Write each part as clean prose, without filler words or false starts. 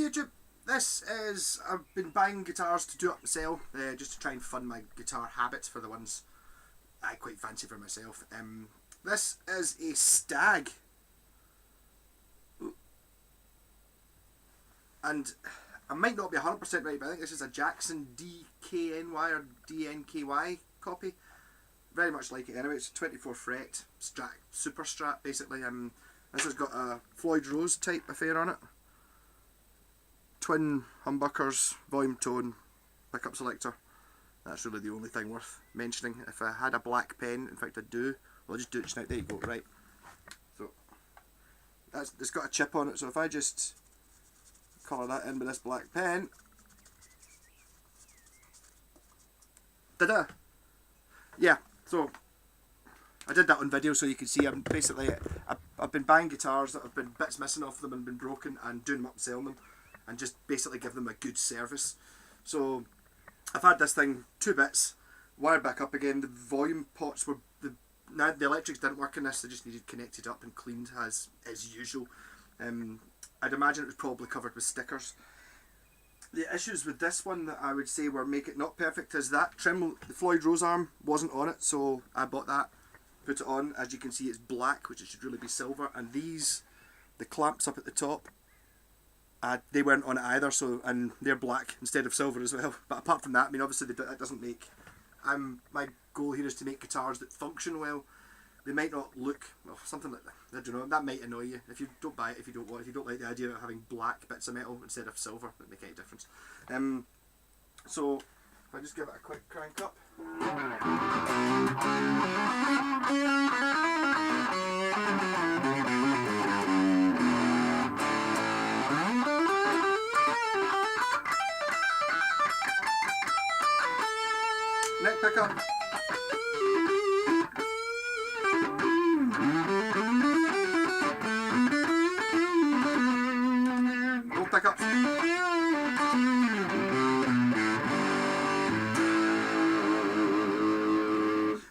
YouTube. This is, I've been buying guitars to do up and sell, just to try and fund my guitar habits for the ones I quite fancy for myself. This is a Stagg. And I might not be 100% right, but I think this is a Jackson DKNY or DNKY copy. Very much like it anyway. It's a 24 fret Strat, super Strat basically. This has got a Floyd Rose type affair on it. Twin humbuckers, volume tone, pickup selector. That's really the only thing worth mentioning. If I had a black pen, in fact I do, well, I'll just do it just now. There you go, right. So, it's got a chip on it, so if I just colour that in with this black pen. Ta-da! Yeah, so I did that on video so you can see I'm basically, I've been buying guitars that have been bits missing off them and been broken and doing them up and selling them and just basically give them a good service. So I've had this thing 2 bits, wired back up again. The volume pots were, the electrics didn't work in this, they just needed connected up and cleaned as usual. I'd imagine it was probably covered with stickers. The issues with this one that I would say were make it not perfect is that trim, the Floyd Rose arm wasn't on it, so I bought that, put it on. As you can see, it's black, which it should really be silver, and these, the clamps up at the top, they weren't on it either, so, and they're black instead of silver as well. But apart from that, I mean, obviously that doesn't make, my goal here is to make guitars that function well. They might not look, well, something like that, I don't know, that might annoy you. If you don't buy it, if you don't want, if you don't like the idea of having black bits of metal instead of silver, it doesn't make any difference. So, if I just give it a quick crank up. Neck pickup. Both pickups.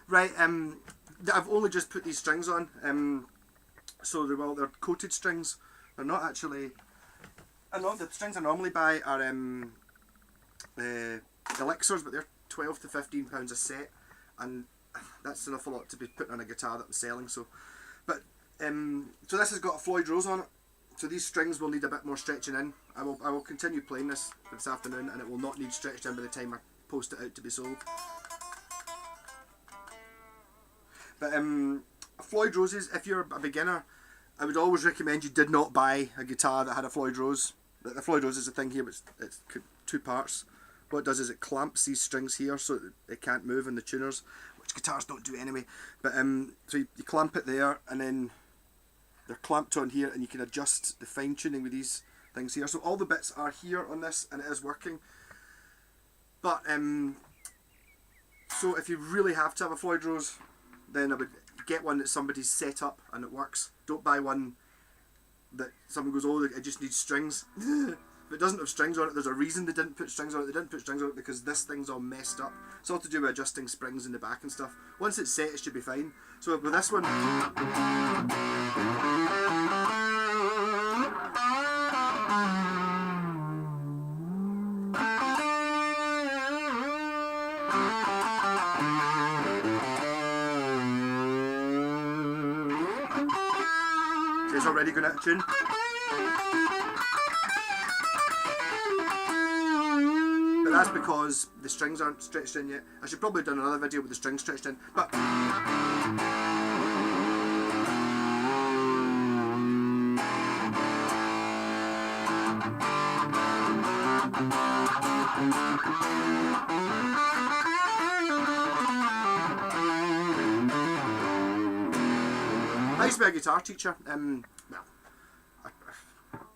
Right, I've only just put these strings on, so they're coated strings. They're not actually, the strings I normally buy are elixirs, but they're 12 to 15 pounds a set, and that's an awful lot to be putting on a guitar that I'm selling. So, but so this has got a Floyd Rose on it, so these strings will need a bit more stretching in. I will continue playing this afternoon, and it will not need stretched in by the time I post it out to be sold. But Floyd Roses, if you're a beginner, I would always recommend you did not buy a guitar that had a Floyd Rose. The Floyd Rose is the thing here, but it's 2 parts. What it does is it clamps these strings here so that they can't move in the tuners, which guitars don't do anyway. But so you clamp it there, and then they're clamped on here, and you can adjust the fine tuning with these things here. So all the bits are here on this, and it is working. But so if you really have to have a Floyd Rose, then I would get one that somebody's set up and it works. Don't buy one that someone goes, oh, it just needs strings. If it doesn't have strings on it, there's a reason they didn't put strings on it. They didn't put strings on it because this thing's all messed up. It's all to do with adjusting springs in the back and stuff. Once it's set, it should be fine. So with this one, it's already going out of tune. But that's because the strings aren't stretched in yet. I should probably have done another video with the strings stretched in, but I used to be a guitar teacher. Well, I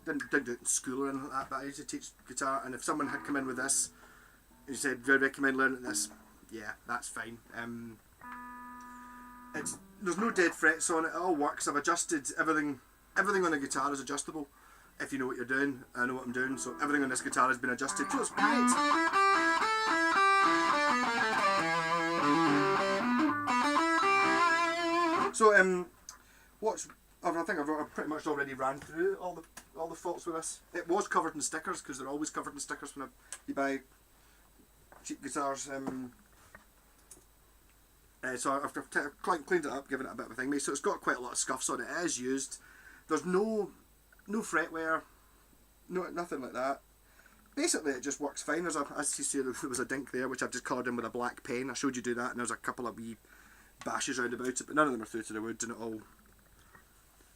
didn't do it in school or anything like that, but I used to teach guitar, and if someone had come in with this, and said, do I recommend learning this? Yeah, that's fine. There's no dead frets on it, it all works. I've adjusted everything on a guitar is adjustable, if you know what you're doing. I know what I'm doing, so everything on this guitar has been adjusted, so it's great. So I think I've pretty much already ran through all the faults with this. It was covered in stickers because they're always covered in stickers when you buy cheap guitars. So I've cleaned it up, given it a bit of a thing. So it's got quite a lot of scuffs on it. It is used. There's no fretwear, nothing like that. Basically, it just works fine. As you see, there was a dink there, which I've just coloured in with a black pen. I showed you do that, and there's a couple of wee bashes round about it, but none of them are through to the wood, and it all.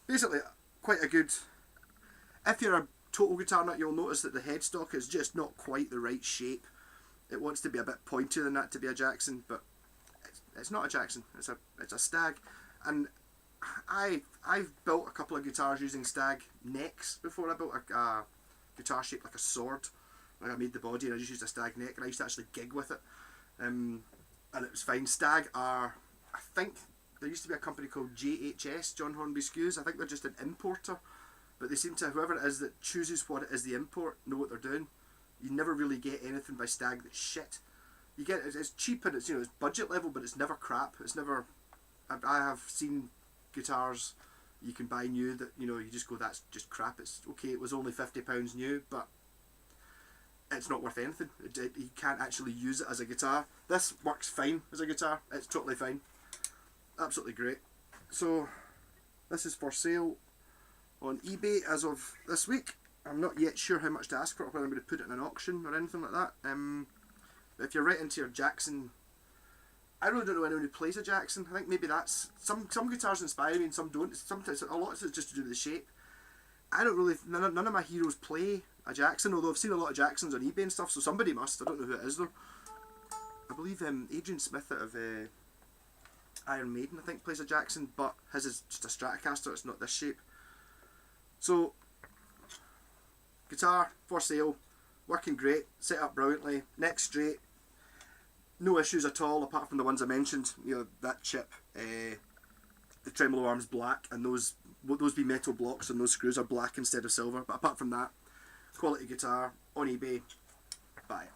Basically, quite a good. If you're a total guitar nut, you'll notice that the headstock is just not quite the right shape. It wants to be a bit pointier than that to be a Jackson, but it's not a Jackson. It's a stag, and I've built a couple of guitars using stag necks before. I built a guitar shaped like a sword. Like I made the body and I just used a stag neck, and I used to actually gig with it, and it was fine. Stag are, I think there used to be a company called JHS, John Hornby Skews. I think they're just an importer, but they seem to, whoever it is that chooses what it is the import, know what they're doing. You never really get anything by Stag that's shit. You get it's cheap and it's it's budget level, but it's never crap. It's never. I have seen guitars you can buy new that you just go, that's just crap. It's okay. It was only £50 new, but it's not worth anything. You can't actually use it as a guitar. This works fine as a guitar. It's totally fine. Absolutely great. So this is for sale on eBay as of this week. I'm not yet sure how much to ask for it, whether I'm going to put it in an auction or anything like that. If you're right into your Jackson, I really don't know anyone who plays a Jackson. I think maybe that's some guitars inspire me and some don't. Sometimes a lot of it's just to do with the shape. I don't really. None of my heroes play a Jackson, although I've seen a lot of Jacksons on eBay and stuff. So somebody must. I don't know who it is though. I believe Adrian Smith out of Iron Maiden, I think, plays a Jackson, but his is just a Stratocaster. It's not this shape. So guitar for sale, working great, set up brilliantly, neck straight. No issues at all, apart from the ones I mentioned. That chip, the tremolo arm's black, and those be metal blocks, and those screws are black instead of silver. But apart from that, quality guitar on eBay. Buy it.